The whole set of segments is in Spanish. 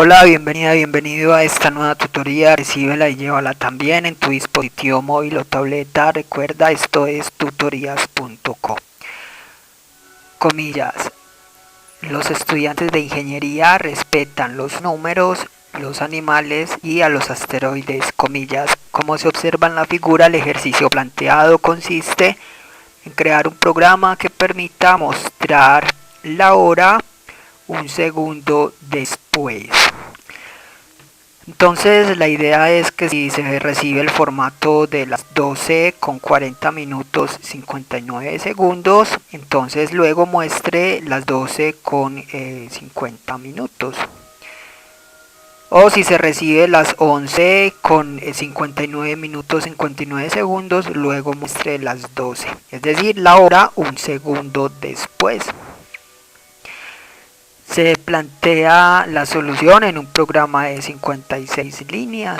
Hola, bienvenida, bienvenido a esta nueva tutoría. Recíbela y llévala también en tu dispositivo móvil o tableta. Recuerda, esto es tutorías.co. Comillas. Los estudiantes de ingeniería respetan los números, los animales y a los asteroides. Comillas. Como se observa en la figura, el ejercicio planteado consiste en crear un programa que permita mostrar la hora un segundo después. Entonces la idea es que si se recibe el formato de las 12 con 40 minutos 59 segundos, entonces luego muestre las 12 con 50 minutos. O si se recibe las 11 con 59 minutos 59 segundos, luego muestre las 12. Es decir, la hora un segundo después. Se plantea la solución en un programa de 56 líneas.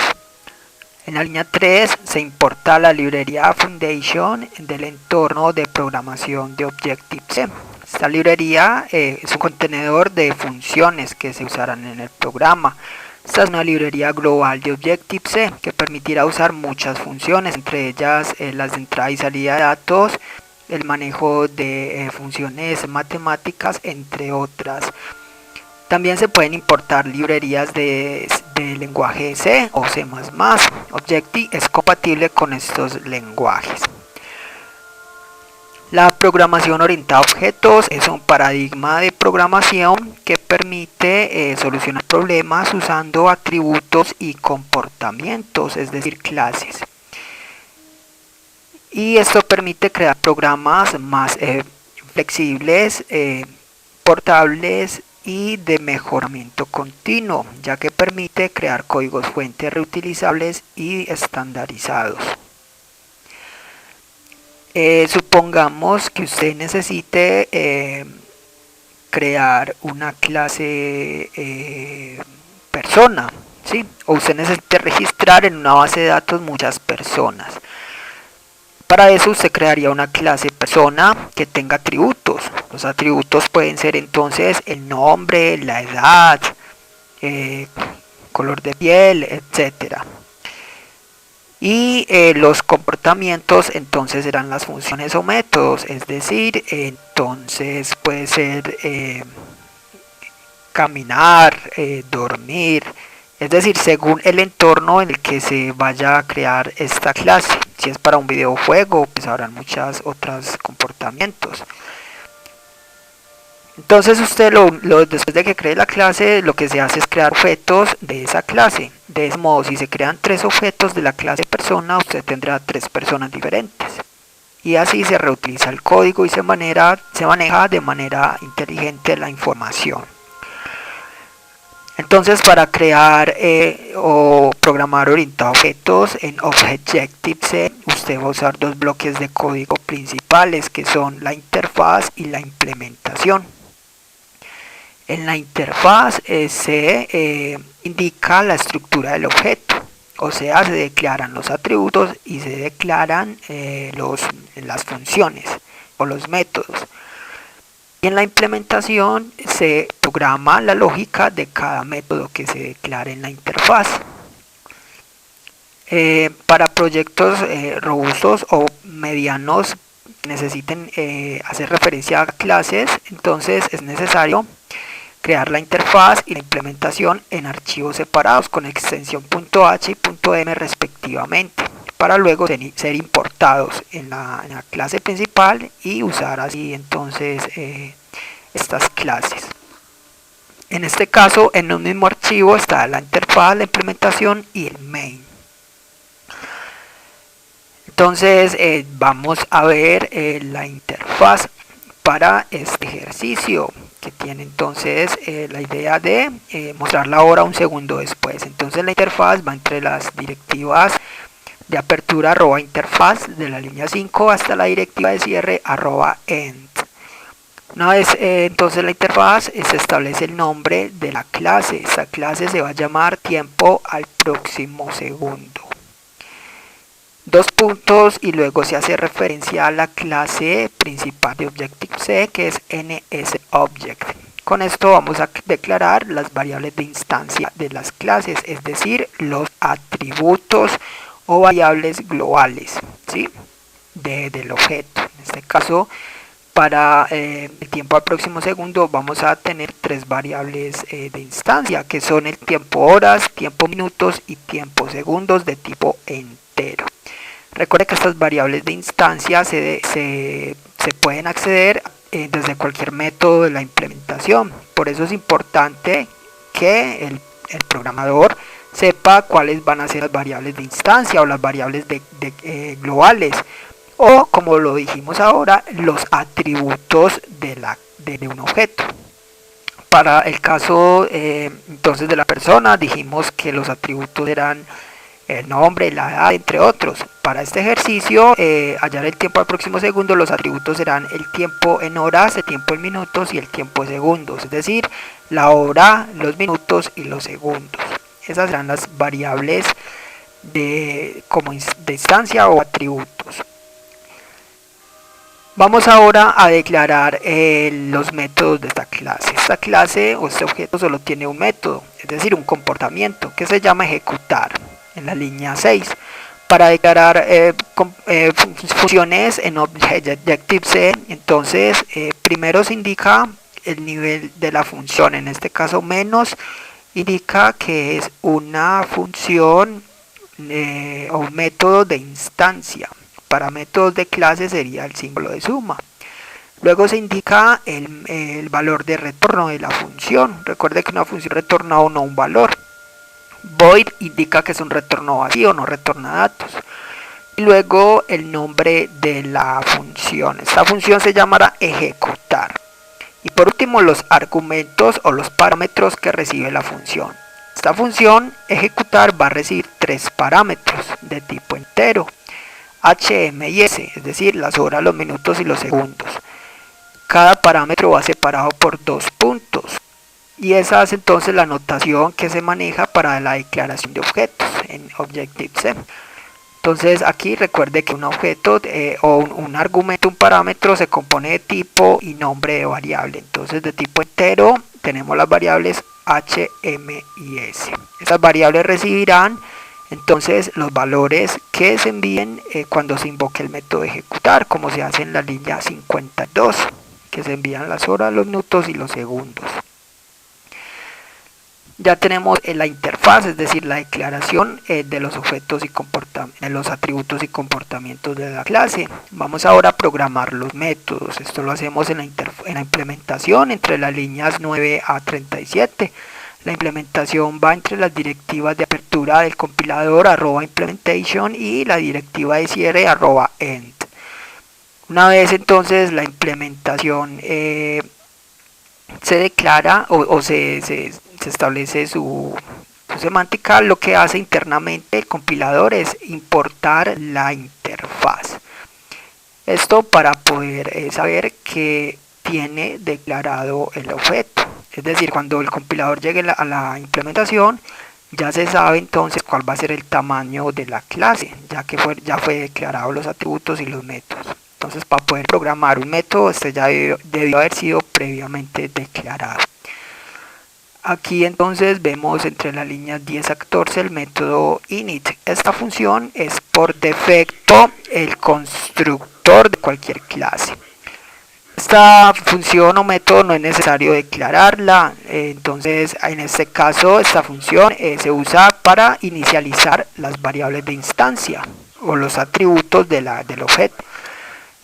En la línea 3 se importa la librería Foundation del entorno de programación de Objective-C. Esta librería es un contenedor de funciones que se usarán en el programa. Esta es una librería global de Objective-C que permitirá usar muchas funciones, entre ellas las de entrada y salida de datos, el manejo de funciones matemáticas, entre otras. También se pueden importar librerías de lenguaje C o C++. Objective es compatible con estos lenguajes. La programación orientada a objetos es un paradigma de programación que permite solucionar problemas usando atributos y comportamientos, es decir, clases. Y esto permite crear programas más flexibles, portables y de mejoramiento continuo, ya que permite crear códigos fuentes reutilizables y estandarizados. Supongamos que usted necesite crear una clase persona, ¿sí? O usted necesite registrar en una base de datos muchas personas. Para eso usted crearía una clase persona que tenga atributos. Los atributos pueden ser entonces el nombre, la edad, color de piel, etc. Y los comportamientos entonces serán las funciones o métodos, es decir, entonces puede ser caminar, dormir, es decir, según el entorno en el que se vaya a crear esta clase. Si es para un videojuego, pues habrán muchos otros comportamientos. Entonces usted después de que cree la clase, lo que se hace es crear objetos de esa clase. De ese modo, si se crean 3 objetos de la clase persona, usted tendrá 3 personas diferentes. Y así se reutiliza el código y se maneja de manera inteligente la información. Entonces, para crear o programar orientado a objetos en Objective-C, usted va a usar 2 bloques de código principales, que son la interfaz y la implementación. En la interfaz se indica la estructura del objeto, o sea, se declaran los atributos y se declaran las funciones o los métodos. Y en la implementación se programa la lógica de cada método que se declare en la interfaz. Para proyectos robustos o medianos que necesiten hacer referencia a clases, entonces es necesario crear la interfaz y la implementación en archivos separados con extensión .h y .m respectivamente, para luego ser importados en la clase principal y usar así entonces estas clases. En este caso, en un mismo archivo está la interfaz, la implementación y el main. Entonces vamos a ver la interfaz para este ejercicio, que tiene entonces la idea de mostrar la hora un segundo después. Entonces la interfaz va entre las directivas de apertura @interfaz de la línea 5 hasta la directiva de cierre @end. Una vez entonces la interfaz se establece el nombre de la clase. Esta clase se va a llamar tiempo al próximo segundo. 2 puntos y luego se hace referencia a la clase principal de Objective-C, que es NSObject. Con esto vamos a declarar las variables de instancia de las clases, es decir, los atributos o variables globales, ¿sí? Del objeto. En este caso, para el tiempo al próximo segundo vamos a tener tres variables de instancia, que son el tiempo horas, tiempo minutos y tiempo segundos de tipo entero. Recuerde que estas variables de instancia se pueden acceder desde cualquier método de la implementación. Por eso es importante que el programador sepa cuáles van a ser las variables de instancia o las variables globales, o como lo dijimos ahora, los atributos de un objeto. Para el caso entonces de la persona, dijimos que los atributos eran el nombre, la edad, entre otros. Para este ejercicio, hallar el tiempo al próximo segundo, los atributos serán el tiempo en horas, el tiempo en minutos y el tiempo en segundos, es decir, la hora, los minutos y los segundos. Esas serán las variables de instancia o atributos. Vamos ahora a declarar los métodos de esta clase. Esta clase o este objeto solo tiene un método, es decir, un comportamiento que se llama ejecutar en la línea 6. Para declarar funciones en Objective-C, entonces primero se indica el nivel de la función. En este caso, menos indica que es una función o un método de instancia. Para métodos de clase sería el símbolo de suma. Luego se indica el valor de retorno de la función. Recuerde que una función retorna o no un valor. Void indica que es un retorno vacío, no retorna datos. Y luego el nombre de la función. Esta función se llamará ejecutar. Y por último, los argumentos o los parámetros que recibe la función. Esta función ejecutar va a recibir tres parámetros de tipo entero: H, M y S, es decir, las horas, los minutos y los segundos. Cada parámetro va separado por 2 puntos. Y esa es entonces la notación que se maneja para la declaración de objetos en Objective-C. Entonces aquí recuerde que un objeto o un argumento, un parámetro, se compone de tipo y nombre de variable. Entonces de tipo entero tenemos las variables H, M y S. Esas variables recibirán entonces los valores que se envíen cuando se invoque el método ejecutar, como se hace en la línea 52, que se envían las horas, los minutos y los segundos. Ya tenemos la interfaz, es decir, la declaración de los objetos y de los atributos y comportamientos de la clase. Vamos ahora a programar los métodos. Esto lo hacemos en la implementación entre las líneas 9 a 37. La implementación va entre las directivas de apertura del compilador @implementation y la directiva de cierre @end. Una vez entonces la implementación se declara o se establece su semántica, lo que hace internamente el compilador es importar la interfaz. Esto para poder saber que tiene declarado el objeto. Es decir, cuando el compilador llegue a la implementación, ya se sabe entonces cuál va a ser el tamaño de la clase, ya fue declarado los atributos y los métodos. Entonces, para poder programar un método, este ya debió haber sido previamente declarado. Aquí entonces vemos entre las líneas 10 a 14 el método init. Esta función es por defecto el constructor de cualquier clase. Esta función o método no es necesario declararla, entonces en este caso esta función se usa para inicializar las variables de instancia o los atributos del objeto.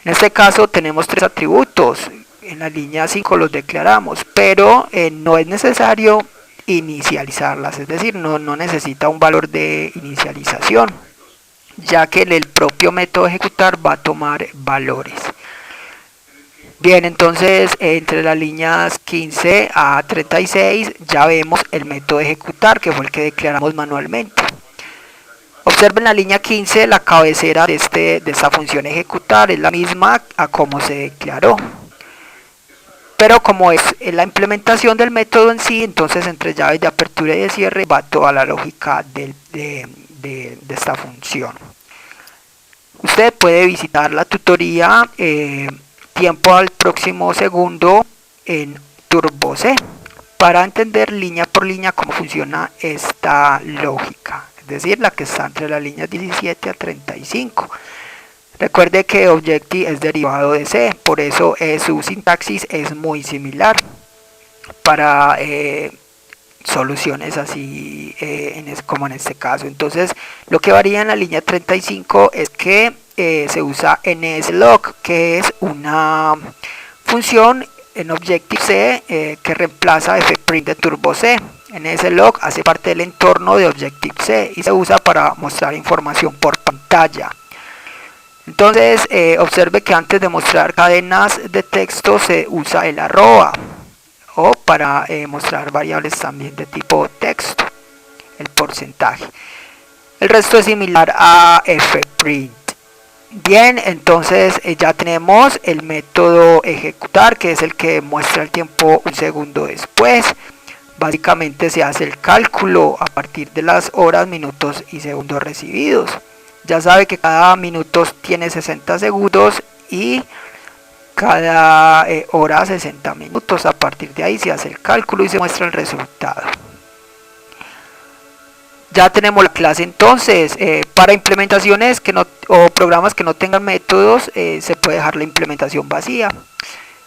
En este caso tenemos tres atributos. En la línea 5 los declaramos, pero no es necesario inicializarlas, es decir, no necesita un valor de inicialización, ya que el propio método ejecutar va a tomar valores. Bien, entonces entre las líneas 15 a 36 ya vemos el método ejecutar, que fue el que declaramos manualmente. Observen la línea 15, la cabecera de esta función ejecutar es la misma a como se declaró. Pero como es la implementación del método en sí, entonces entre llaves de apertura y de cierre va toda la lógica de esta función. Usted puede visitar la tutoría tiempo al próximo segundo en turbo C para entender línea por línea cómo funciona esta lógica, es decir, la que está entre las líneas 17 a 35. Recuerde que Objective es derivado de C, por eso su sintaxis es muy similar para soluciones así como en este caso. Entonces, lo que varía en la línea 35 es que se usa NSLog, que es una función en Objective-C que reemplaza fprint de turbo C. NSLog hace parte del entorno de Objective-C y se usa para mostrar información por pantalla. Entonces, observe que antes de mostrar cadenas de texto se usa el arroba, o para mostrar variables también de tipo texto, el porcentaje. El resto es similar a fprint. Bien, entonces ya tenemos el método ejecutar, que es el que muestra el tiempo un segundo después. Básicamente se hace el cálculo a partir de las horas, minutos y segundos recibidos. Ya sabe que cada minuto tiene 60 segundos y cada hora 60 minutos. A partir de ahí se hace el cálculo y se muestra el resultado. Ya tenemos la clase. Entonces para implementaciones o programas que no tengan métodos se puede dejar la implementación vacía.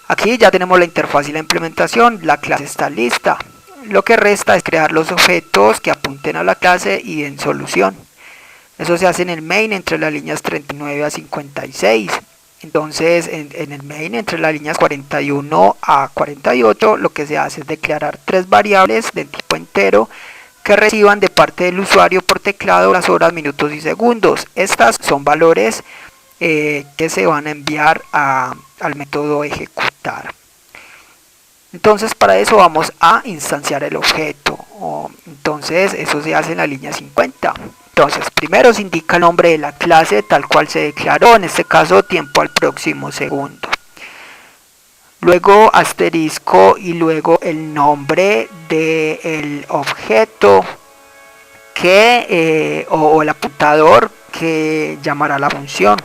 Aquí ya tenemos la interfaz y la implementación, la clase está lista. Lo que resta es crear los objetos que apunten a la clase y den solución. Eso se hace en el main entre las líneas 39 a 56. Entonces en el main entre las líneas 41 a 48 lo que se hace es declarar tres variables de tipo entero que reciban de parte del usuario por teclado las horas, minutos y segundos. Estas son valores que se van a enviar al método ejecutar. Entonces para eso vamos a instanciar el objeto. Entonces eso se hace en la línea 50. Entonces primero se indica el nombre de la clase tal cual se declaró, en este caso tiempo al próximo segundo. Luego asterisco y luego el nombre del objeto o el apuntador que llamará la función.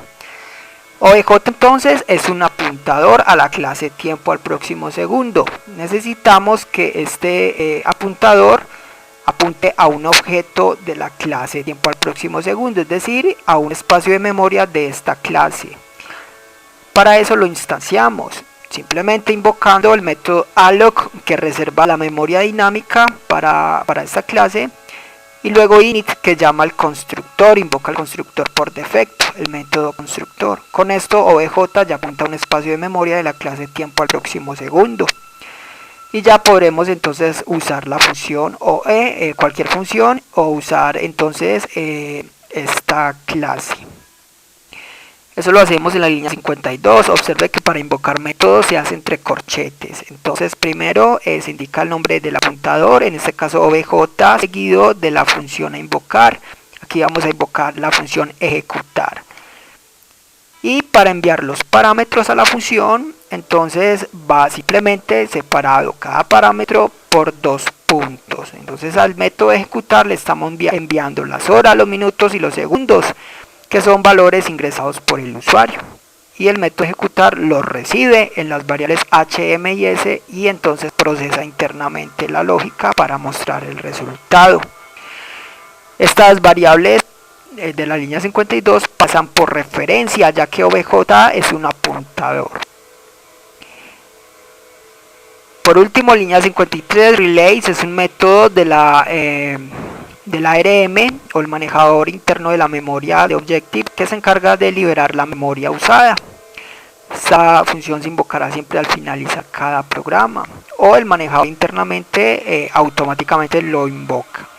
OBJ entonces es un apuntador a la clase tiempo al próximo segundo. Necesitamos que este apuntador apunte a un objeto de la clase tiempo al próximo segundo, es decir, a un espacio de memoria de esta clase. Para eso lo instanciamos, simplemente invocando el método alloc que reserva la memoria dinámica para esta clase, y luego init que llama al constructor, invoca al constructor por defecto, el método constructor. Con esto OBJ ya apunta a un espacio de memoria de la clase tiempo al próximo segundo. Y ya podremos entonces usar la función OE, cualquier función, o usar entonces esta clase. Eso lo hacemos en la línea 52. Observe que para invocar métodos se hace entre corchetes. Entonces primero se indica el nombre del apuntador, en este caso OBJ, seguido de la función a invocar. Aquí vamos a invocar la función ejecutar. Y para enviar los parámetros a la función, entonces va simplemente separado cada parámetro por dos puntos. Entonces al método ejecutar le estamos enviando las horas, los minutos y los segundos, que son valores ingresados por el usuario. Y el método ejecutar los recibe en las variables h, m y s y entonces procesa internamente la lógica para mostrar el resultado. Estas variables de la línea 52 pasan por referencia, ya que OBJ es un apuntador. Por último, línea 53, relays es un método de la ARM o el manejador interno de la memoria de Objective que se encarga de liberar la memoria usada. Esta función se invocará siempre al finalizar cada programa, o el manejador internamente automáticamente lo invoca.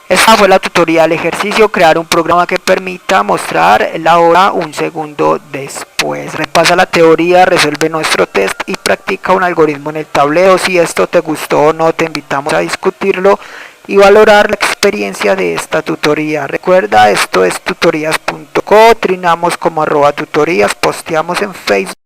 Esta fue la tutorial ejercicio, crear un programa que permita mostrar la hora un segundo después. Repasa la teoría, resuelve nuestro test y practica un algoritmo en el tablero. Si esto te gustó o no, te invitamos a discutirlo y valorar la experiencia de esta tutoría. Recuerda, esto es tutorías.co, trinamos como @tutorías, posteamos en Facebook.